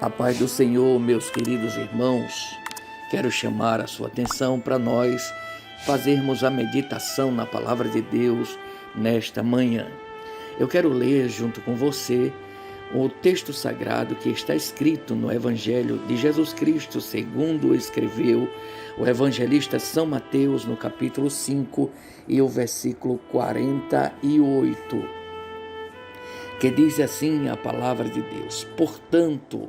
A paz do Senhor, meus queridos irmãos, quero chamar a sua atenção para nós fazermos a meditação na Palavra de Deus nesta manhã. Eu quero ler junto com você o texto sagrado que está escrito no Evangelho de Jesus Cristo, segundo escreveu o evangelista São Mateus, no capítulo 5 e o versículo 48, que diz assim a Palavra de Deus: Portanto,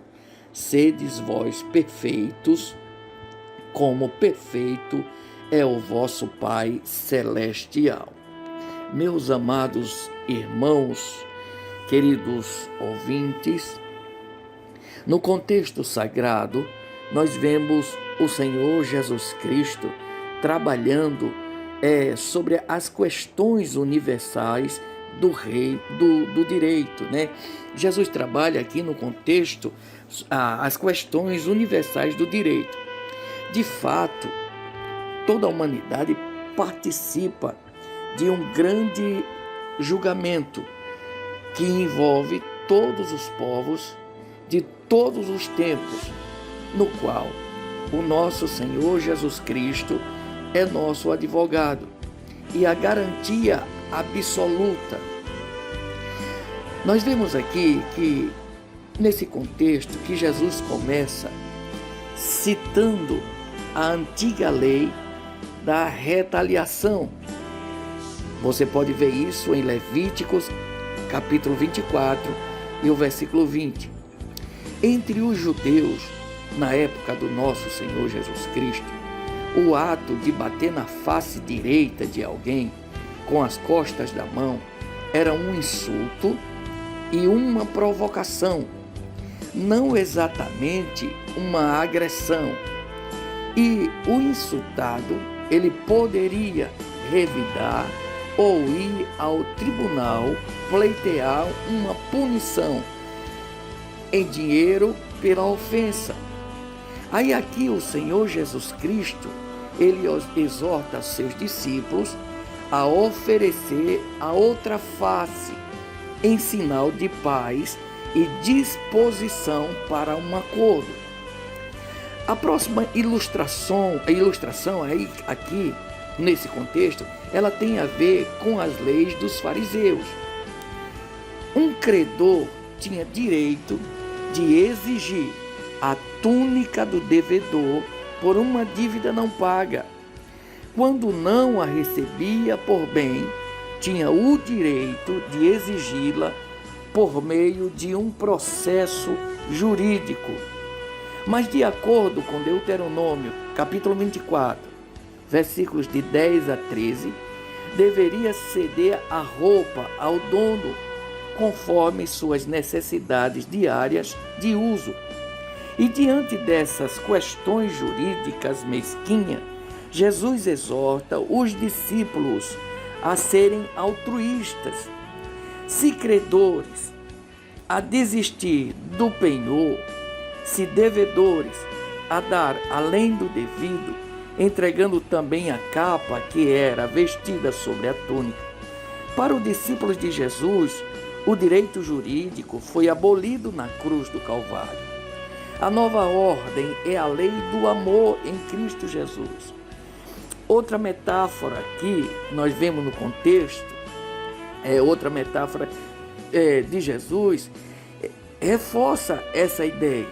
sedes vós perfeitos, como perfeito é o vosso Pai Celestial. Meus amados irmãos, queridos ouvintes, no contexto sagrado, nós vemos o Senhor Jesus Cristo trabalhando sobre as questões universais do rei do direito, né? Jesus trabalha aqui no contexto as questões universais do direito. De fato, toda a humanidade participa de um grande julgamento que envolve todos os povos de todos os tempos, no qual o nosso Senhor Jesus Cristo é nosso advogado e a garantia absoluta. Nós vemos aqui que, nesse contexto, que Jesus começa citando a antiga lei da retaliação. Você pode ver isso em Levíticos, capítulo 24 e o versículo 20. Entre os judeus, na época do nosso Senhor Jesus Cristo, o ato de bater na face direita de alguém com as costas da mão era um insulto e uma provocação, não exatamente uma agressão. E o insultado, ele poderia revidar ou ir ao tribunal pleitear uma punição em dinheiro pela ofensa. Aí aqui o Senhor Jesus Cristo, ele exorta seus discípulos a oferecer a outra face em sinal de paz e disposição para um acordo. A próxima ilustração aí, aqui, nesse contexto, ela tem a ver com as leis dos fariseus. Um credor tinha direito de exigir a túnica do devedor por uma dívida não paga. Quando não a recebia por bem, tinha o direito de exigi-la por meio de um processo jurídico. Mas de acordo com Deuteronômio, capítulo 24, versículos de 10 a 13, deveria ceder a roupa ao dono, conforme suas necessidades diárias de uso. E diante dessas questões jurídicas mesquinhas, Jesus exorta os discípulos a serem altruístas, se credores, a desistir do penhor, se devedores, a dar além do devido, entregando também a capa que era vestida sobre a túnica. Para os discípulos de Jesus, o direito jurídico foi abolido na cruz do Calvário. A nova ordem é a lei do amor em Cristo Jesus. Outra metáfora que nós vemos no contexto, outra metáfora de Jesus, reforça essa ideia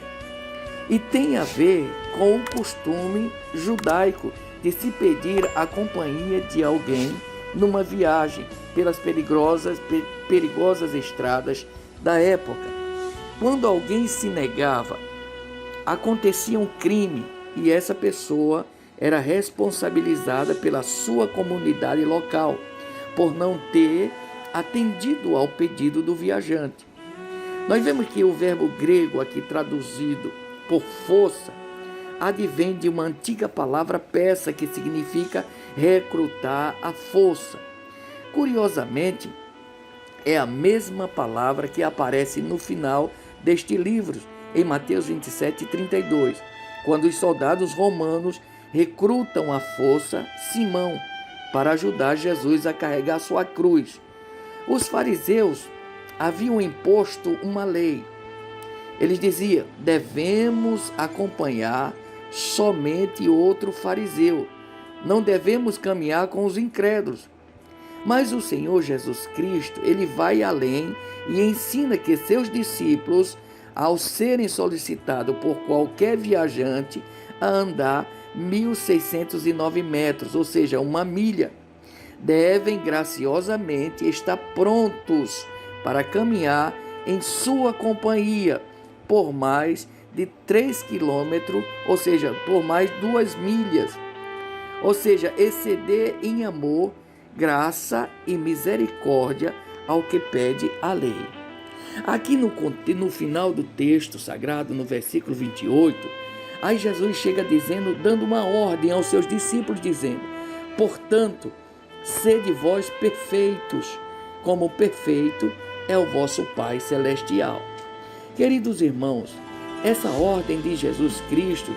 e tem a ver com o costume judaico de se pedir a companhia de alguém numa viagem pelas perigosas estradas da época. Quando alguém se negava, acontecia um crime e essa pessoa era responsabilizada pela sua comunidade local por não ter atendido ao pedido do viajante. Nós vemos que o verbo grego aqui traduzido por força advém de uma antiga palavra persa que significa recrutar à força. Curiosamente, é a mesma palavra que aparece no final deste livro, em Mateus 27, 32, quando os soldados romanos recrutam à força Simão para ajudar Jesus a carregar sua cruz. Os fariseus haviam imposto uma lei Eles diziam: devemos acompanhar somente outro fariseu, não devemos caminhar com os incrédulos. Mas o Senhor Jesus Cristo, ele vai além e ensina que seus discípulos, ao serem solicitados por qualquer viajante a andar 1.609 metros, ou seja, 1 milha, devem graciosamente estar prontos para caminhar em sua companhia por mais de 3 quilômetros, ou seja, por mais 2 milhas, ou seja, exceder em amor, graça e misericórdia ao que pede a lei. Aqui no final do texto sagrado, no versículo 28, aí Jesus chega dando uma ordem aos seus discípulos, dizendo: portanto, sede vós perfeitos, como perfeito é o vosso Pai Celestial. Queridos irmãos, essa ordem de Jesus Cristo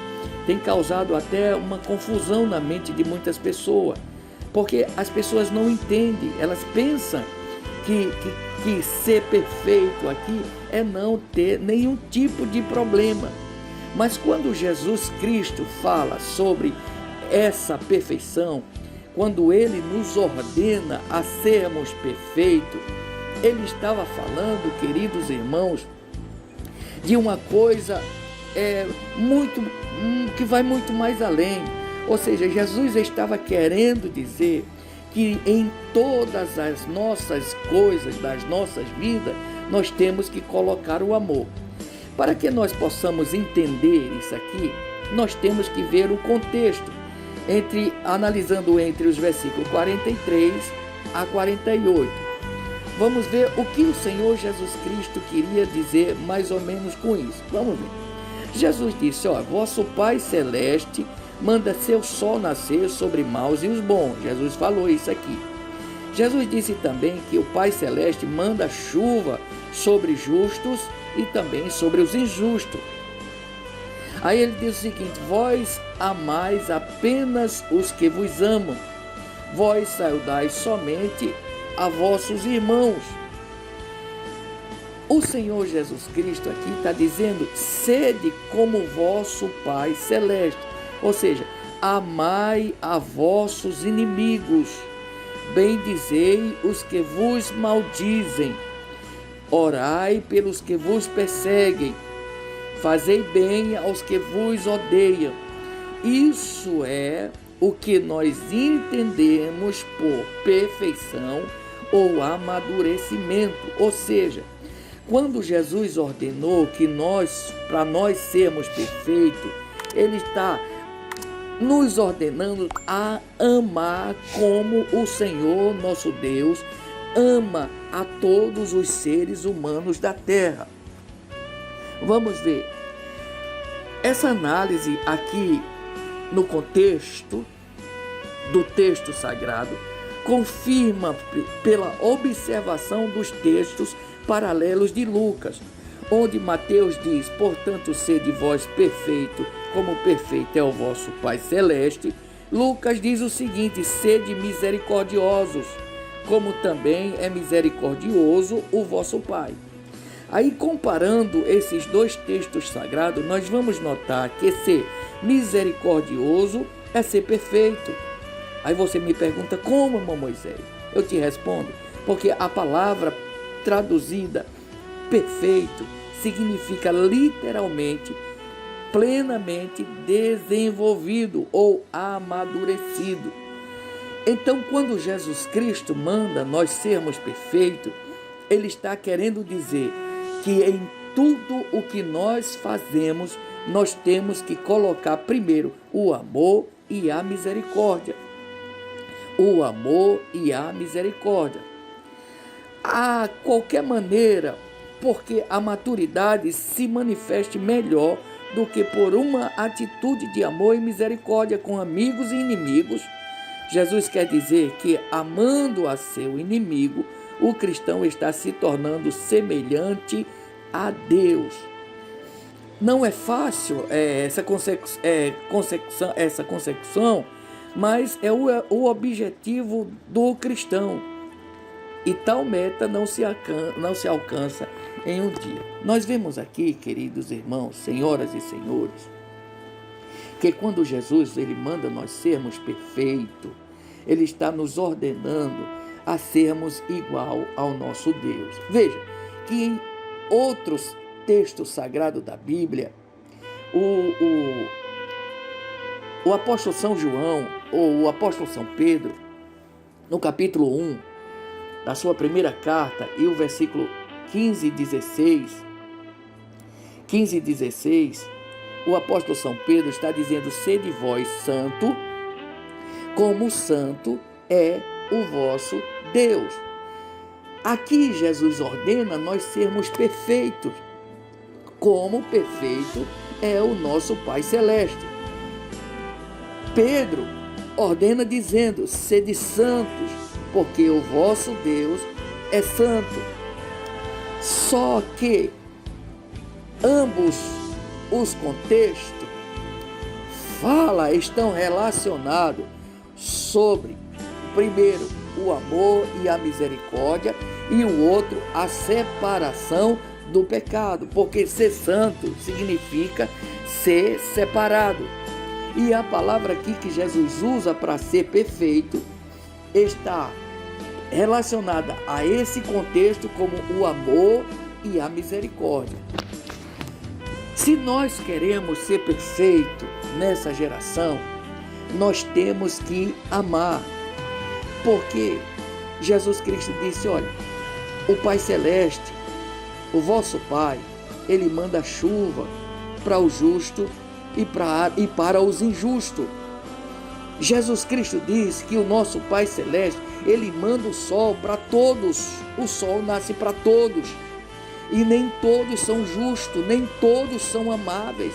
tem causado até uma confusão na mente de muitas pessoas, porque as pessoas não entendem, elas pensam que ser perfeito aqui é não ter nenhum tipo de problema. Mas quando Jesus Cristo fala sobre essa perfeição, quando ele nos ordena a sermos perfeitos, ele estava falando, queridos irmãos, de uma coisa que vai muito mais além. Ou seja, Jesus estava querendo dizer que em todas as nossas coisas, das nossas vidas, nós temos que colocar o amor. Para que nós possamos entender isso aqui, nós temos que ver o contexto, analisando entre os versículos 43 a 48. Vamos ver o que o Senhor Jesus Cristo queria dizer mais ou menos com isso. Vamos ver. Jesus disse: vosso Pai Celeste manda seu sol nascer sobre maus e os bons. Jesus falou isso aqui. Jesus disse também que o Pai Celeste manda chuva sobre justos e também sobre os injustos. Aí ele diz o seguinte: vós amais apenas os que vos amam, vós saudais somente a vossos irmãos. O Senhor Jesus Cristo aqui está dizendo: sede como vosso Pai Celeste, ou seja, amai a vossos inimigos, bendizei os que vos maldizem, orai pelos que vos perseguem, fazei bem aos que vos odeiam. Isso é o que nós entendemos por perfeição ou amadurecimento. Ou seja, quando Jesus ordenou que para nós sermos perfeitos, ele está nos ordenando a amar como o Senhor nosso Deus ama a todos os seres humanos da terra. Vamos ver. Essa análise aqui no contexto do texto sagrado confirma pela observação dos textos paralelos de Lucas, onde Mateus diz: portanto, sede vós perfeito, como perfeito é o vosso Pai Celeste. Lucas diz o seguinte: sede misericordiosos, como também é misericordioso o vosso Pai. Aí, comparando esses dois textos sagrados, nós vamos notar que ser misericordioso é ser perfeito. Aí você me pergunta: como, irmão Moisés? Eu te respondo: porque a palavra traduzida perfeito significa literalmente plenamente desenvolvido ou amadurecido. Então, quando Jesus Cristo manda nós sermos perfeitos, ele está querendo dizer que em tudo o que nós fazemos, nós temos que colocar primeiro o amor e a misericórdia. O amor e a misericórdia. A qualquer maneira, porque a maturidade se manifeste melhor do que por uma atitude de amor e misericórdia com amigos e inimigos. Jesus quer dizer que, amando a seu inimigo, o cristão está se tornando semelhante a Deus. Não é fácil essa consecução, mas é o objetivo do cristão. E tal meta não se alcança em um dia. Nós vemos aqui, queridos irmãos, senhoras e senhores, que quando Jesus ele manda nós sermos perfeitos, ele está nos ordenando a sermos igual ao nosso Deus. Veja que em outros textos sagrados da Bíblia, o apóstolo São João, ou o apóstolo São Pedro, no capítulo 1 da sua primeira carta, e o versículo 15 e 16, o apóstolo São Pedro está dizendo: sede vós santo, como santo é o vosso Deus. Aqui Jesus ordena nós sermos perfeitos, como perfeito é o nosso Pai Celeste. Pedro ordena dizendo: sede santos, porque o vosso Deus é santo. Só que ambos os contextos estão relacionados sobre, primeiro, o amor e a misericórdia, e o outro, a separação do pecado, porque ser santo significa ser separado. E a palavra aqui que Jesus usa para ser perfeito está relacionada a esse contexto como o amor e a misericórdia. Se nós queremos ser perfeito nessa geração, nós temos que amar, porque Jesus Cristo disse: olha, o Pai Celeste, o vosso Pai, ele manda chuva para o justo e para os injustos. Jesus Cristo diz que o nosso Pai Celeste, ele manda o sol para todos. O sol nasce para todos. E nem todos são justos, nem todos são amáveis,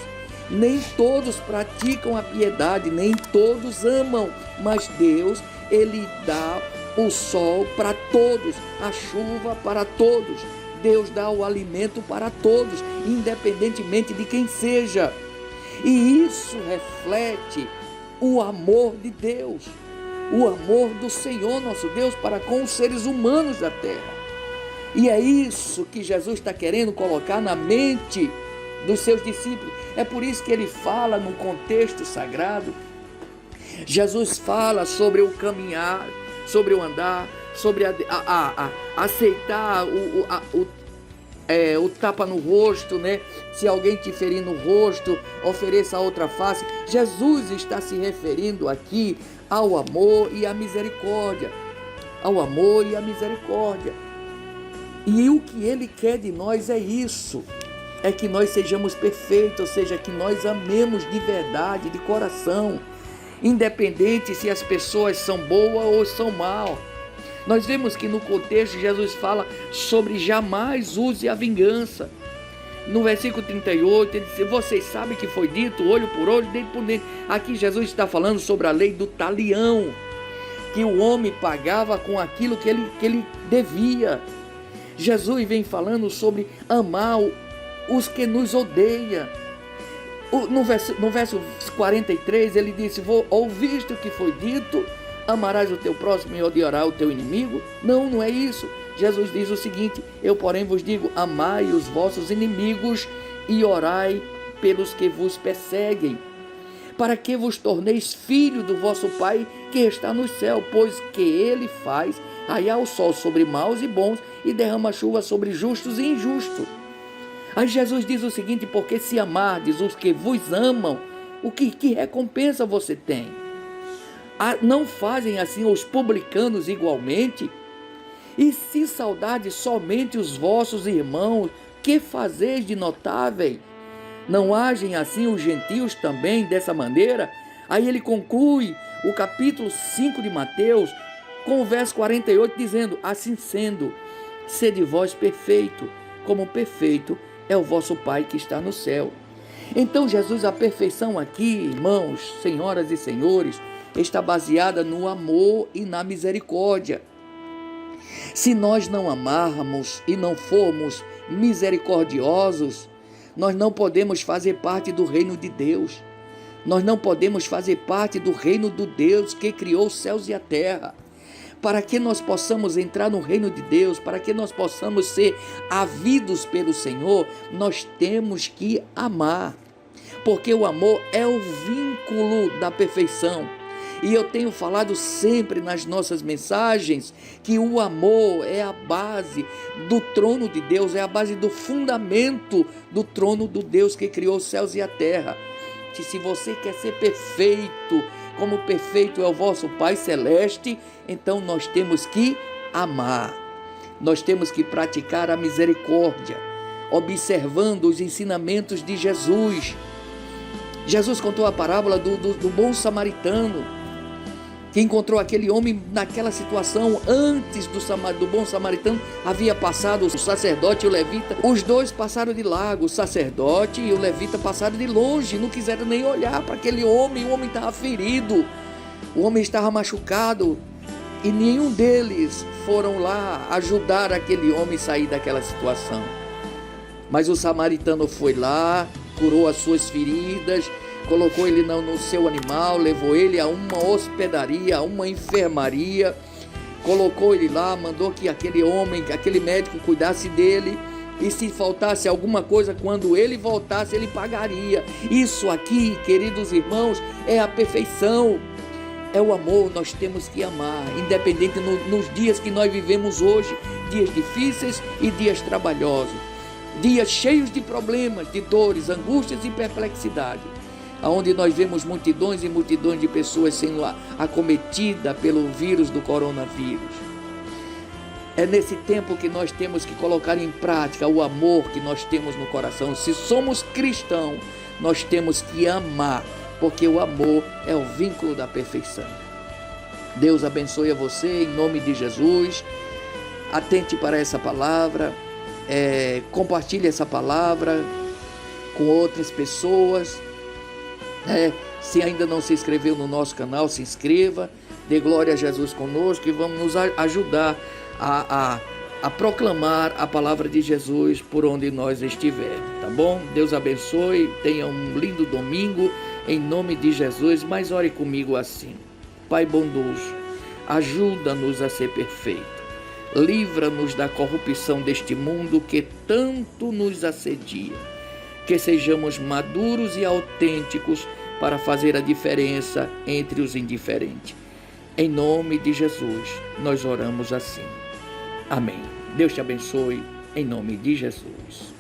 nem todos praticam a piedade, nem todos amam. Mas Deus, ele dá o sol para todos, a chuva para todos. Deus dá o alimento para todos, independentemente de quem seja. E isso reflete o amor de Deus, o amor do Senhor nosso Deus para com os seres humanos da terra. E é isso que Jesus está querendo colocar na mente dos seus discípulos. É por isso que ele fala no contexto sagrado. Jesus fala sobre o caminhar, sobre o andar, sobre aceitar o tapa no rosto, né? Se alguém te ferir no rosto, ofereça a outra face. Jesus está se referindo aqui ao amor e à misericórdia. Ao amor e à misericórdia. E o que ele quer de nós é isso. É que nós sejamos perfeitos, ou seja, que nós amemos de verdade, de coração. Independente se as pessoas são boas ou são mal. Nós vemos que no contexto Jesus fala sobre jamais use a vingança. No versículo 38, ele diz: vocês sabem que foi dito olho por olho, dente por dente. Aqui Jesus está falando sobre a lei do talião, que o homem pagava com aquilo que ele devia. Jesus vem falando sobre amar os que nos odeiam. No verso 43 ele disse: ouviste o que foi dito, amarás o teu próximo e odiarás o teu inimigo? Não é isso. Jesus diz o seguinte: eu porém vos digo, amai os vossos inimigos e orai pelos que vos perseguem, para que vos torneis filho do vosso Pai que está no céu, pois que ele faz raiar o sol sobre maus e bons e derrama chuva sobre justos e injustos. Aí Jesus diz o seguinte: porque se amardes os que vos amam, que recompensa você tem? Não fazem assim os publicanos igualmente? E se saudardes somente os vossos irmãos, que fazeis de notável? Não agem assim os gentios também dessa maneira? Aí ele conclui o capítulo 5 de Mateus com o verso 48 dizendo: assim sendo, sede vós perfeito, como perfeito é o vosso Pai que está no céu. Então Jesus, a perfeição aqui, irmãos, senhoras e senhores, está baseada no amor e na misericórdia. Se nós não amarmos e não formos misericordiosos, nós não podemos fazer parte do reino de Deus. Nós não podemos fazer parte do reino do Deus que criou os céus e a terra. para que nós possamos entrar no reino de Deus, para que nós possamos ser havidos pelo Senhor, nós temos que amar, porque o amor é o vínculo da perfeição. E eu tenho falado sempre nas nossas mensagens que o amor é a base do trono de Deus, é a base do fundamento do trono do Deus que criou os céus e a terra. Que se você quer ser perfeito, como perfeito é o vosso Pai Celeste, então nós temos que amar. Nós temos que praticar a misericórdia, observando os ensinamentos de Jesus. Jesus contou a parábola do bom samaritano, que encontrou aquele homem naquela situação. Antes do bom samaritano havia passado o sacerdote e o levita. Os dois passaram de largo, o sacerdote e o levita passaram de longe, não quiseram nem olhar para aquele homem. O homem estava ferido, o homem estava machucado, e nenhum deles foram lá ajudar aquele homem a sair daquela situação. Mas o samaritano foi lá, curou as suas feridas, colocou ele no seu animal, levou ele a uma hospedaria, a uma enfermaria, colocou ele lá, mandou que aquele médico cuidasse dele, e se faltasse alguma coisa, quando ele voltasse, ele pagaria. Isso aqui, queridos irmãos, é a perfeição, é o amor. Nós temos que amar, independente nos dias que nós vivemos hoje, dias difíceis e dias trabalhosos, dias cheios de problemas, de dores, angústias e perplexidade, onde nós vemos multidões e multidões de pessoas sendo acometidas pelo vírus do coronavírus. É nesse tempo que nós temos que colocar em prática o amor que nós temos no coração. Se somos cristãos, nós temos que amar, porque o amor é o vínculo da perfeição. Deus abençoe a você em nome de Jesus. Atente para essa palavra, compartilhe essa palavra com outras pessoas. Se ainda não se inscreveu no nosso canal, se inscreva, dê glória a Jesus conosco, e vamos nos ajudar a proclamar a palavra de Jesus por onde nós estivermos, tá bom? Deus abençoe, tenha um lindo domingo, em nome de Jesus. Mas ore comigo assim: Pai bondoso, ajuda-nos a ser perfeito, livra-nos da corrupção deste mundo que tanto nos assedia, que sejamos maduros e autênticos para fazer a diferença entre os indiferentes. Em nome de Jesus, nós oramos assim. Amém. Deus te abençoe, em nome de Jesus.